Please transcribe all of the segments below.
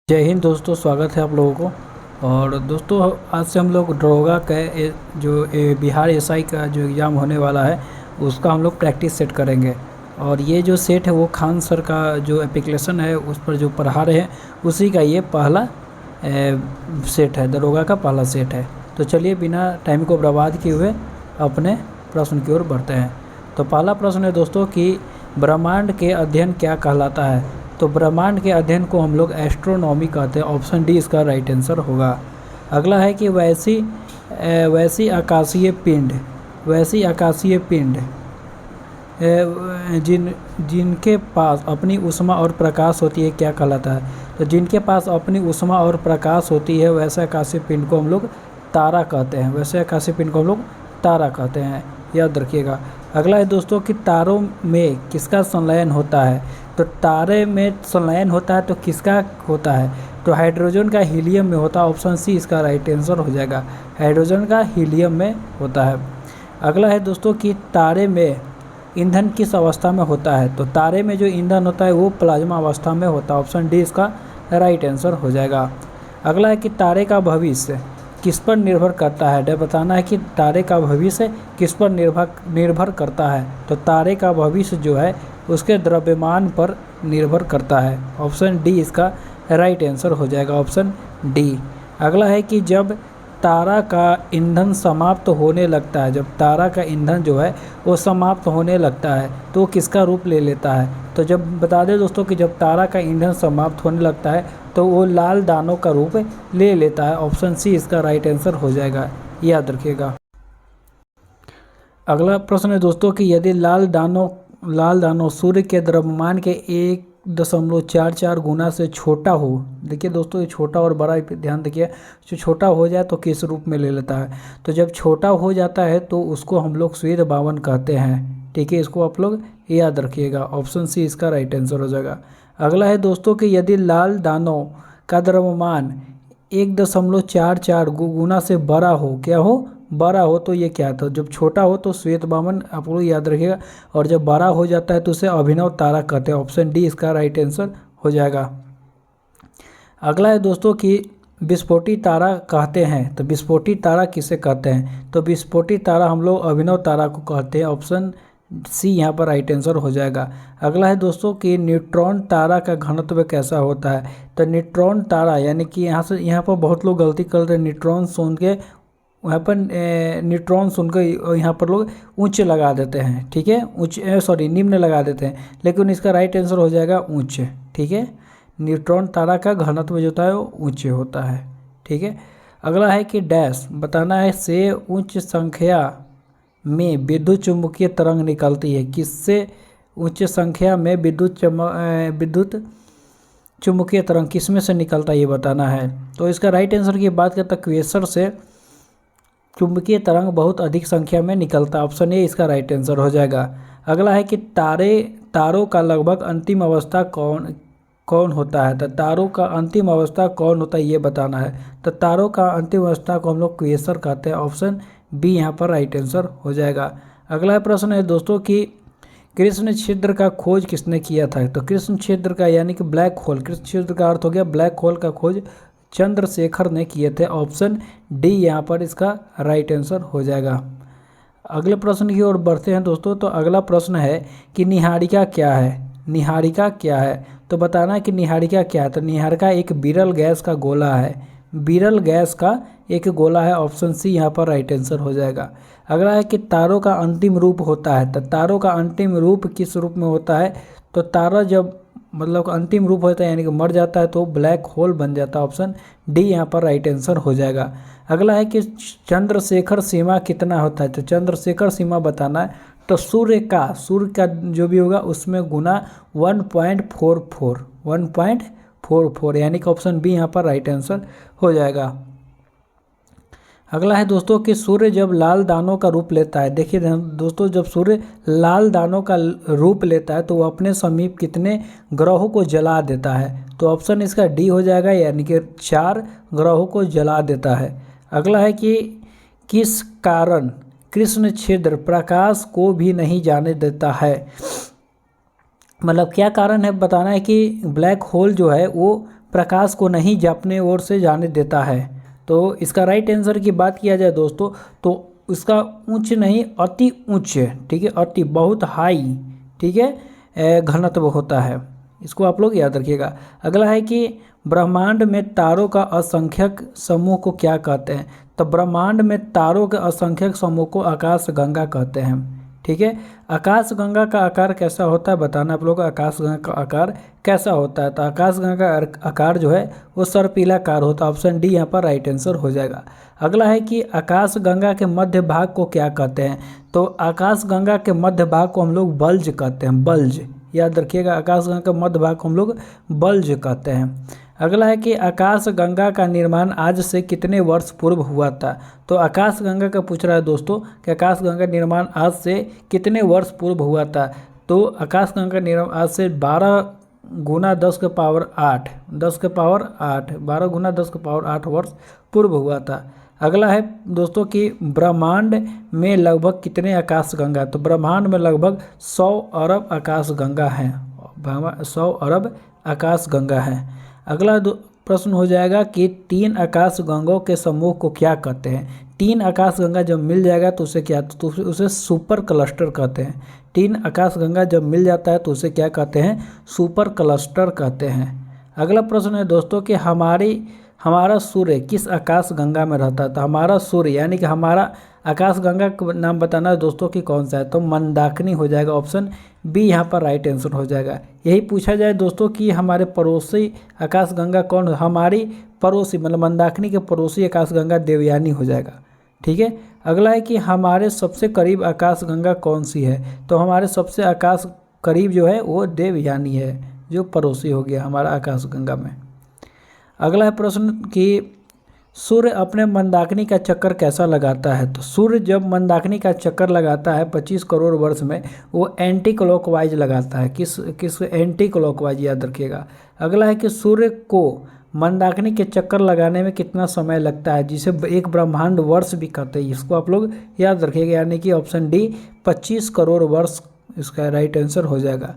जय हिंद दोस्तों, स्वागत है आप लोगों को। और दोस्तों, आज से हम लोग दरोगा के बिहार एसआई का जो एग्ज़ाम होने वाला है उसका हम लोग प्रैक्टिस सेट करेंगे। और ये जो सेट है वो खान सर का जो एप्लीकेशन है उस पर जो पढ़ा रहे हैं उसी का ये पहला सेट है, दरोगा का पहला सेट है। तो चलिए बिना टाइम को बर्बाद किए हुए अपने प्रश्न की ओर बढ़ते हैं। तो पहला प्रश्न है दोस्तों कि ब्रह्मांड के अध्ययन क्या कहलाता है। तो ब्रह्मांड के अध्ययन को हम लोग एस्ट्रोनॉमी कहते हैं। ऑप्शन डी इसका राइट आंसर होगा। अगला है कि वैसी आकाशीय पिंड जिनके पास अपनी ऊष्मा और प्रकाश होती है क्या कहलाता है। तो जिनके पास अपनी ऊष्मा और प्रकाश होती है वैसे आकाशीय पिंड को हम लोग तारा कहते हैं। वैसे आकाशीय पिंड को हम लोग तारा कहते हैं, याद रखिएगा। अगला है दोस्तों कि तारों में किसका संलयन होता है। तो तारे में संलयन होता है तो किसका होता है। तो हाइड्रोजन का हीलियम में होता है। ऑप्शन सी इसका राइट आंसर हो जाएगा। हाइड्रोजन का हीलियम में होता है। अगला है दोस्तों कि तारे में ईंधन किस अवस्था में होता है। तो तारे में जो ईंधन होता है वो प्लाज्मा अवस्था में होता है। ऑप्शन डी इसका राइट आंसर हो जाएगा। अगला है कि तारे का भविष्य किस पर निर्भर करता है। डे बताना है कि तारे का भविष्य किस पर निर्भर करता है। तो तारे का भविष्य जो है उसके द्रव्यमान पर निर्भर करता है। ऑप्शन डी इसका राइट आंसर हो जाएगा। Option D. अगला है कि जब तारा का ईंधन समाप्त होने लगता है, जब तारा का ईंधन जो है वो समाप्त होने लगता है तो किसका रूप ले लेता है। तो जब बता दें दोस्तों कि जब तारा का ईंधन समाप्त होने लगता है तो वो लाल दानों का रूप ले लेता है। ऑप्शन सी इसका राइट आंसर हो जाएगा, याद रखिएगा। अगला प्रश्न है दोस्तों कि यदि लाल दानों सूर्य के द्रव्यमान के 1.44 गुना से छोटा हो। देखिए दोस्तों, ये छोटा और बड़ा ध्यान देखिए। जो छोटा हो जाए तो किस रूप में ले लेता है। तो जब छोटा हो जाता है तो उसको हम लोग श्वेत बावन कहते हैं। ठीक है, इसको आप लोग याद रखिएगा। ऑप्शन सी इसका राइट आंसर हो जाएगा। अगला है दोस्तों कि यदि लाल दानों का द्रव्यमान 1.44 गुना से बड़ा हो, क्या हो, बड़ा हो तो ये क्या था। जब छोटा हो तो श्वेत बामन आप लोग याद रखिएगा, और जब बड़ा हो जाता है तो उसे अभिनव तारा कहते हैं। ऑप्शन डी इसका राइट आंसर हो जाएगा। अगला है दोस्तों कि विस्फोटी तारा कहते हैं। तो विस्फोटी तारा किसे कहते हैं। तो विस्फोटी तारा हम लोग अभिनव तारा को कहते हैं। ऑप्शन सी यहाँ पर राइट आंसर हो जाएगा। अगला है दोस्तों कि न्यूट्रॉन तारा का घनत्व कैसा होता है। तो न्यूट्रॉन तारा यानी कि यहाँ पर बहुत लोग गलती करते हैं। न्यूट्रॉन सुन के वहाँ पर न्यूट्रॉन सुनकर यहाँ पर लोग उच्च लगा देते हैं। ठीक है, निम्न लगा देते हैं, लेकिन इसका राइट आंसर हो जाएगा उच्च। ठीक है, न्यूट्रॉन तारा का घनत्व जो होता है वो उच्च होता है। ठीक है। अगला है कि डैश बताना है से उच्च संख्या में विद्युत चुम्बकीय तरंग निकलती है। किससे उच्च संख्या में विद्युत चुम्बकीय तरंग किस में से निकलता है ये बताना है। तो इसका राइट आंसर की बात करता क्वेसर से चुंबकीय तरंग बहुत अधिक संख्या में निकलता है। ऑप्शन ए इसका राइट आंसर हो जाएगा। अगला है कि तारों का लगभग अंतिम अवस्था कौन होता है। तो तारों का अंतिम अवस्था कौन होता है ये बताना है। तो तारों का अंतिम अवस्था को हम लोग क्वेसर कहते हैं। ऑप्शन बी यहाँ पर राइट आंसर हो जाएगा। अगला प्रश्न है दोस्तों कि कृष्ण छिद्र का खोज किसने किया था। तो कृष्ण छिद्र का यानी कि ब्लैक होल, कृष्ण छिद्र का अर्थ हो गया ब्लैक होल का खोज चंद्रशेखर ने किए थे। ऑप्शन डी यहाँ पर इसका राइट आंसर हो जाएगा। अगले प्रश्न की ओर बढ़ते हैं दोस्तों। तो अगला प्रश्न है कि निहारिका क्या है। निहारिका क्या है तो बताना है कि निहारिका क्या है। तो निहारिका एक विरल गैस का गोला है। विरल गैस का एक गोला है। ऑप्शन सी यहाँ पर राइट आंसर हो जाएगा। अगला है कि तारों का अंतिम रूप होता है। तो तारों का अंतिम रूप किस रूप में होता है। तो तारा जब मतलब अंतिम रूप होता है यानी कि मर जाता है तो ब्लैक होल बन जाता है। ऑप्शन डी यहाँ पर राइट आंसर हो जाएगा। अगला है कि चंद्रशेखर सीमा कितना होता है। तो चंद्रशेखर सीमा बताना है। तो सूर्य का जो भी होगा उसमें गुना 1.44 यानी कि ऑप्शन बी यहाँ पर राइट आंसर हो जाएगा। अगला है दोस्तों कि सूर्य जब लाल दानों का रूप लेता है। देखिए दोस्तों, जब सूर्य लाल दानों का रूप लेता है तो वो अपने समीप कितने ग्रहों को जला देता है। तो ऑप्शन इसका डी हो जाएगा, यानी कि 4 ग्रहों को जला देता है। अगला है कि किस कारण कृष्ण छिद्र प्रकाश को भी नहीं जाने देता है। मतलब क्या कारण है बताना है कि ब्लैक होल जो है वो प्रकाश को नहीं अपने ओर से जाने देता है। तो इसका राइट आंसर की बात किया जाए दोस्तों तो इसका उच्च नहीं अति उच्च, ठीक है, अति बहुत हाई, ठीक है, घनत्व होता है। इसको आप लोग याद रखिएगा। अगला है कि ब्रह्मांड में तारों का असंख्यक समूह को क्या कहते हैं? तो ब्रह्मांड में तारों के असंख्यक समूह को आकाशगंगा कहते हैं, ठीक है। आकाशगंगा का आकार कैसा होता है बताना आप लोग, आकाशगंगा का आकार कैसा होता है? तो आकाशगंगा का आकार जो है वो सर्पिलाकार होता है। ऑप्शन डी यहाँ पर राइट आंसर हो जाएगा। अगला है कि आकाशगंगा के मध्य भाग को क्या कहते हैं? तो आकाशगंगा के मध्य भाग को हम लोग बल्ज कहते हैं, बल्ज, याद रखिएगा। आकाशगंगा के मध्य भाग को हम लोग बल्ज कहते हैं। अगला है कि आकाशगंगा का निर्माण आज से कितने वर्ष पूर्व हुआ था? तो आकाशगंगा का पूछ रहा है दोस्तों कि आकाशगंगा निर्माण आज से कितने वर्ष पूर्व हुआ था? तो आकाशगंगा का निर्माण आज से 12 गुना 10 के पावर 8, 10 के पावर 8, 12 गुना 10 के पावर 8 वर्ष पूर्व हुआ था। अगला है दोस्तों कि ब्रह्मांड में लगभग कितने आकाशगंगा? तो ब्रह्मांड में लगभग 100 अरब आकाशगंगा हैं, 100 अरब आकाशगंगा हैं। अगला प्रश्न हो जाएगा कि 3 आकाशगंगों के समूह को क्या कहते हैं? 3 आकाशगंगा जब मिल जाएगा तो उसे क्या, तो उसे सुपर क्लस्टर कहते हैं। 3 आकाशगंगा जब मिल जाता है तो उसे क्या कहते हैं? सुपर क्लस्टर कहते हैं। अगला प्रश्न है दोस्तों कि हमारा सूर्य किस आकाशगंगा में रहता है? तो हमारा सूर्य यानी कि हमारा आकाशगंगा का नाम बताना है दोस्तों कि कौन सा है? तो मंदाकिनी हो जाएगा। ऑप्शन बी यहाँ पर राइट आंसर हो जाएगा। यही पूछा जाए दोस्तों कि हमारे पड़ोसी आकाशगंगा कौन? हमारी पड़ोसी मतलब मंदाकिनी के पड़ोसी आकाशगंगा देवयानी हो जाएगा, ठीक है। अगला है कि हमारे सबसे करीब आकाशगंगा कौन सी है? तो हमारे सबसे आकाश करीब जो है वो देवयानी है, जो पड़ोसी हो गया हमारा आकाशगंगा में। अगला है प्रश्न कि सूर्य अपने मंदाकिनी का चक्कर कैसा लगाता है? तो सूर्य जब मंदाकिनी का चक्कर लगाता है 25 करोड़ वर्ष में, वो एंटी क्लॉकवाइज लगाता है। किस एंटी क्लॉकवाइज, याद रखिएगा। अगला है कि सूर्य को मंदाकिनी के चक्कर लगाने में कितना समय लगता है, जिसे एक ब्रह्मांड वर्ष भी कहते हैं। इसको आप लोग याद रखिएगा, यानी कि ऑप्शन डी 25 करोड़ वर्ष इसका राइट आंसर हो जाएगा।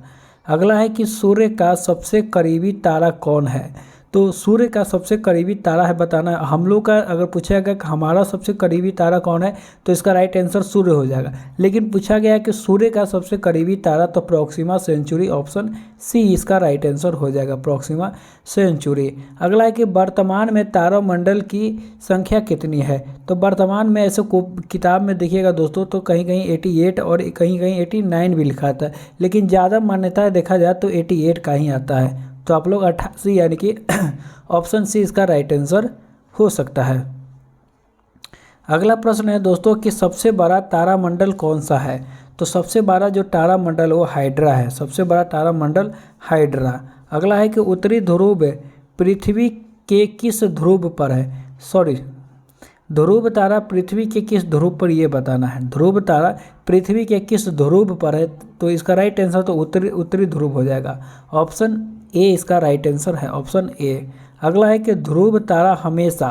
अगला है कि सूर्य का सबसे करीबी तारा कौन है? तो सूर्य का सबसे करीबी तारा है बताना। हम लोग का अगर पूछा गया कि हमारा सबसे करीबी तारा कौन है तो इसका राइट आंसर सूर्य हो जाएगा। लेकिन पूछा गया कि सूर्य का सबसे करीबी तारा तो प्रोक्सिमा सेंचुरी, ऑप्शन सी इसका राइट आंसर हो जाएगा, प्रोक्सिमा सेंचुरी। अगला है कि वर्तमान में तारामंडल की संख्या कितनी है? तो वर्तमान में ऐसे किताब में देखिएगा दोस्तों तो कहीं कहीं 88 और कहीं कहीं 89 भी लिखा था, लेकिन ज़्यादा मान्यता देखा जाए तो 88 का ही आता है। तो आप लोग 88 यानी कि ऑप्शन सी इसका राइट आंसर हो सकता है। अगला प्रश्न है दोस्तों कि सबसे बड़ा तारामंडल कौन सा है? तो सबसे बड़ा जो तारामंडल वो हाइड्रा है, सबसे बड़ा तारामंडल हाइड्रा। अगला है कि उत्तरी ध्रुव पृथ्वी के किस ध्रुव पर है? ध्रुव तारा पृथ्वी के किस ध्रुव पर ये बताना है। ध्रुव तारा पृथ्वी के किस ध्रुव पर है? तो इसका राइट आंसर तो उत्तरी ध्रुव हो जाएगा। ऑप्शन ए इसका राइट आंसर है, ऑप्शन ए। अगला है कि ध्रुव तारा हमेशा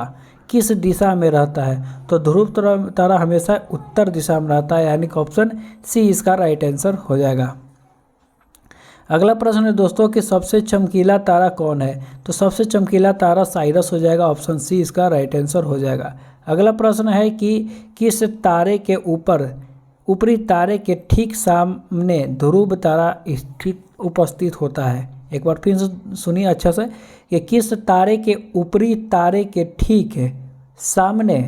किस दिशा में रहता है? तो ध्रुव तारा हमेशा उत्तर दिशा में रहता है, यानी कि ऑप्शन सी इसका राइट आंसर हो जाएगा। अगला प्रश्न है दोस्तों कि सबसे चमकीला तारा कौन है? तो सबसे चमकीला तारा साइरस हो जाएगा, ऑप्शन सी इसका राइट आंसर हो जाएगा। अगला प्रश्न है कि किस तारे के ऊपरी तारे के ठीक सामने ध्रुव तारा स्थित उपस्थित होता है? एक बार फिर सुनिए अच्छा से कि किस तारे के ऊपरी तारे के ठीक सामने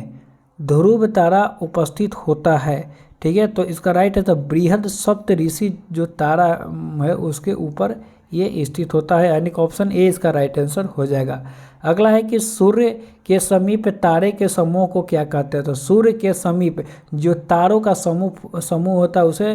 ध्रुव तारा उपस्थित होता है, ठीक है। तो इसका राइट है तो बृहद सप्तऋषि जो तारा है उसके ऊपर ये स्थित होता है, यानी कि ऑप्शन ए इसका राइट आंसर हो जाएगा। अगला है कि सूर्य के समीप तारे के समूह को क्या कहते हैं? तो सूर्य के समीप जो तारों का समूह होता है उसे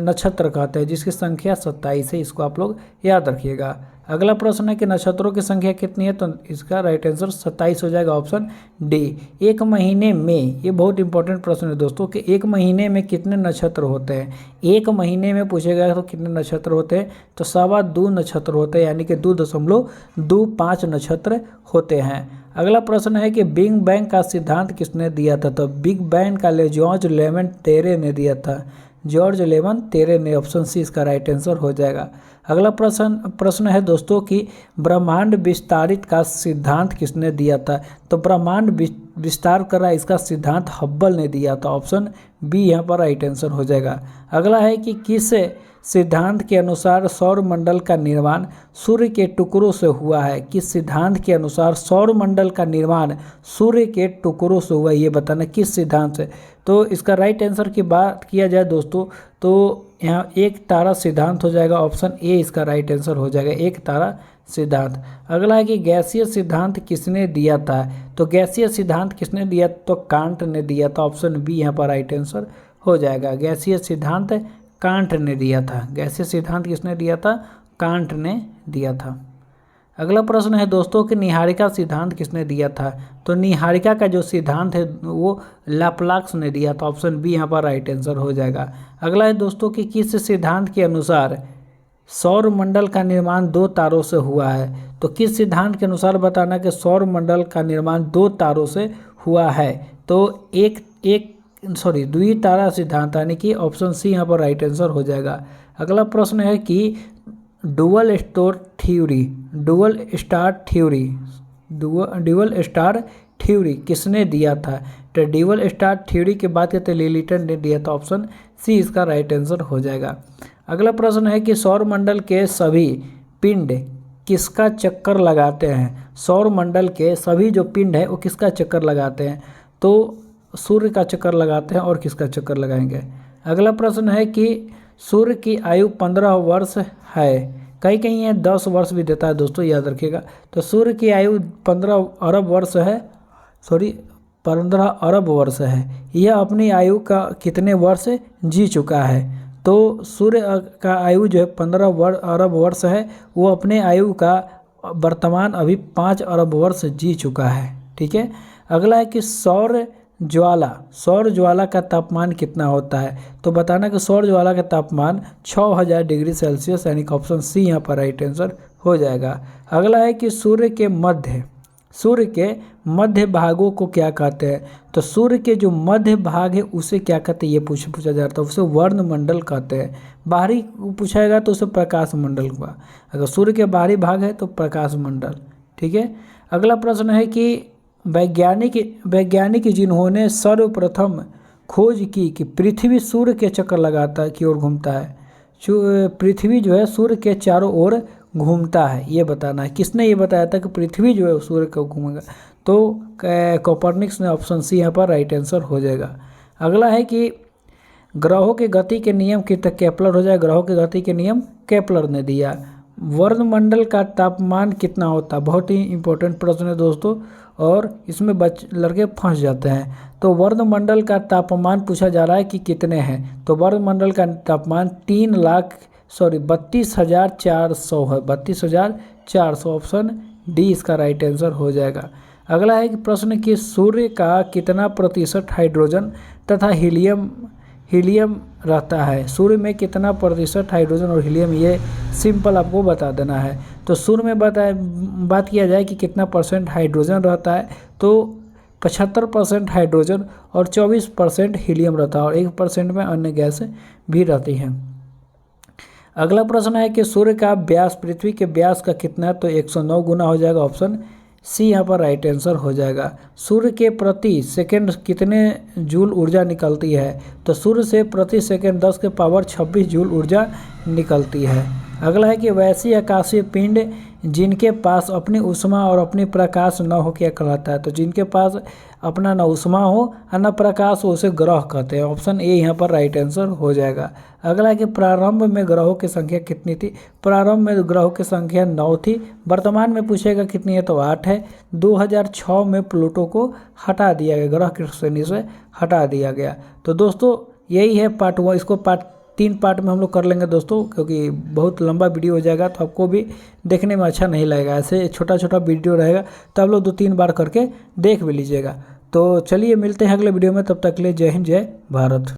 नक्षत्र कहते हैं, जिसकी संख्या 27 है। इसको आप लोग याद रखिएगा। अगला प्रश्न है कि नक्षत्रों की संख्या कितनी है? तो इसका राइट आंसर 27 हो जाएगा, ऑप्शन डी। एक महीने में, ये बहुत इंपॉर्टेंट प्रश्न है दोस्तों कि एक महीने में कितने नक्षत्र होते हैं? एक महीने में पूछे गए तो कितने नक्षत्र होते हैं? तो 2.25 नक्षत्र होते हैं, यानी कि 2.25 नक्षत्र होते हैं। अगला प्रश्न है कि बिग बैंग का सिद्धांत किसने दिया था? तो बिग बैंग का ले जॉर्ज लेमेंटेरे ने दिया था। जॉर्ज 11 13 ने, ऑप्शन सी इसका राइट आंसर हो जाएगा। अगला प्रश्न है दोस्तों कि ब्रह्मांड विस्तारित का सिद्धांत किसने दिया था? तो ब्रह्मांड विस्तार कर रहा है, इसका सिद्धांत हब्बल ने दिया था, ऑप्शन बी यहाँ पर राइट आंसर हो जाएगा। अगला है कि किस सिद्धांत के अनुसार सौर मंडल का निर्माण सूर्य के टुकड़ों से हुआ है? किस सिद्धांत के अनुसार सौर मंडल का निर्माण सूर्य के टुकड़ों से हुआ है, ये बताना किस सिद्धांत से। तो इसका राइट आंसर की बात किया जाए दोस्तों तो यहाँ एक तारा सिद्धांत हो जाएगा, ऑप्शन ए इसका राइट आंसर हो जाएगा, एक तारा सिद्धांत। अगला है कि गैसीय सिद्धांत किसने दिया था? तो गैसीय सिद्धांत किसने दिया? तो कांट ने दिया था, ऑप्शन बी यहाँ पर राइट आंसर हो जाएगा। गैसीय सिद्धांत कांट ने दिया था। गैसीय सिद्धांत किसने दिया था? कांट ने दिया था। अगला प्रश्न है दोस्तों कि निहारिका सिद्धांत किसने दिया था? तो निहारिका का जो सिद्धांत है वो लाप्लास ने दिया था, ऑप्शन बी यहाँ पर राइट आंसर हो जाएगा। अगला है दोस्तों कि किस सिद्धांत के अनुसार सौर मंडल का निर्माण 2 तारों से हुआ है? तो किस सिद्धांत के अनुसार बताना कि सौर मंडल का निर्माण 2 तारों से हुआ है? तो द्वितारा सिद्धांत, यानी कि ऑप्शन सी यहाँ पर राइट आंसर हो जाएगा। अगला प्रश्न है कि ड्यूअल स्टार थ्योरी किसने दिया था? तो ड्यूअल स्टार थ्योरी की बात करते लिलिटन ने दिया था, ऑप्शन सी इसका राइट आंसर हो जाएगा। अगला प्रश्न है कि सौर मंडल के सभी पिंड किसका चक्कर लगाते हैं? सौर मंडल के सभी जो पिंड है वो किसका चक्कर लगाते हैं? तो सूर्य का चक्कर लगाते हैं, और किसका चक्कर लगाएंगे? अगला प्रश्न है कि सूर्य की आयु 15 वर्ष है, कहीं ये 10 वर्ष भी देता है दोस्तों, याद रखिएगा। तो सूर्य की आयु 15 अरब वर्ष है। यह अपनी आयु का कितने वर्ष जी चुका है? तो सूर्य का आयु जो है 15 अरब वर्ष है, वो अपने आयु का वर्तमान अभी 5 अरब वर्ष जी चुका है, ठीक है। अगला है कि सौर ज्वाला का तापमान कितना होता है? तो बताना कि सौर ज्वाला का तापमान 6000 डिग्री सेल्सियस, यानी कि ऑप्शन सी यहाँ पर राइट आंसर हो जाएगा। अगला है कि सूर्य के मध्य भागों को क्या कहते हैं? तो सूर्य के जो मध्य भाग है उसे क्या कहते हैं, ये पूछा जाता है, उसे वर्णमंडल कहते हैं। बाहरी पूछाएगा तो उसे प्रकाश मंडल हुआ, अगर सूर्य के बाहरी भाग है तो प्रकाश मंडल, ठीक है। अगला प्रश्न है कि वैज्ञानिक जिन्होंने सर्वप्रथम खोज की कि पृथ्वी सूर्य के चक्कर लगाता है की ओर घूमता है, पृथ्वी जो है सूर्य के चारों ओर घूमता है, ये बताना है। किसने ये बताया था कि पृथ्वी जो है सूर्य को घूमेगा? तो कोपरनिकस ने, ऑप्शन सी यहाँ पर राइट आंसर हो जाएगा। अगला है कि ग्रहों के गति के नियम केपलर हो जाए, ग्रहों के गति के नियम केपलर ने दिया। वर्णमंडल का तापमान कितना होता है? बहुत ही इंपॉर्टेंट प्रश्न है दोस्तों, और इसमें लड़के फंस जाते हैं। तो वर्णमंडल का तापमान पूछा जा रहा है कि कितने हैं? तो वर्णमंडल का तापमान 32,400 है, 32,400, ऑप्शन डी इसका राइट आंसर हो जाएगा। अगला है कि प्रश्न कि सूर्य का कितना प्रतिशत हाइड्रोजन तथा हीलियम रहता है? सूर्य में कितना प्रतिशत हाइड्रोजन और हीलियम, ये सिंपल आपको बता देना है। तो सूर्य में बात किया जाए कि कितना परसेंट हाइड्रोजन रहता है, तो 75% हाइड्रोजन और 24% हीलियम रहता है, और 1% में अन्य गैस भी रहती हैं। अगला प्रश्न है कि सूर्य का व्यास पृथ्वी के व्यास का कितना है? तो 109 गुना हो जाएगा, ऑप्शन सी यहाँ पर राइट आंसर हो जाएगा। सूर्य के प्रति सेकंड कितने जूल ऊर्जा निकलती है? तो सूर्य से प्रति सेकंड 10⁻26 जूल ऊर्जा निकलती है। अगला है कि वैसी आकाशीय पिंड जिनके पास अपनी ऊष्मा और अपनी प्रकाश न हो क्या कहलाता है? तो जिनके पास अपना न ऊष्मा हो और न प्रकाश हो उसे ग्रह कहते हैं, ऑप्शन ए यहाँ पर राइट आंसर हो जाएगा। अगला है कि प्रारंभ में ग्रहों की संख्या कितनी थी? प्रारंभ में ग्रहों की संख्या 9 थी, वर्तमान में पूछेगा कितनी है तो 8 है। 2006 में प्लूटो को हटा दिया गया, ग्रह की श्रेणी से हटा दिया गया। तो दोस्तों यही है पार्ट 1, इसको पार्ट 3 पार्ट में हम लोग कर लेंगे दोस्तों, क्योंकि बहुत लंबा वीडियो हो जाएगा तो आपको भी देखने में अच्छा नहीं लगेगा। ऐसे छोटा छोटा वीडियो रहेगा तो आप लोग 2-3 बार करके देख भी लीजिएगा। तो चलिए मिलते हैं अगले वीडियो में, तब तक के लिए जय हिंद, जय भारत।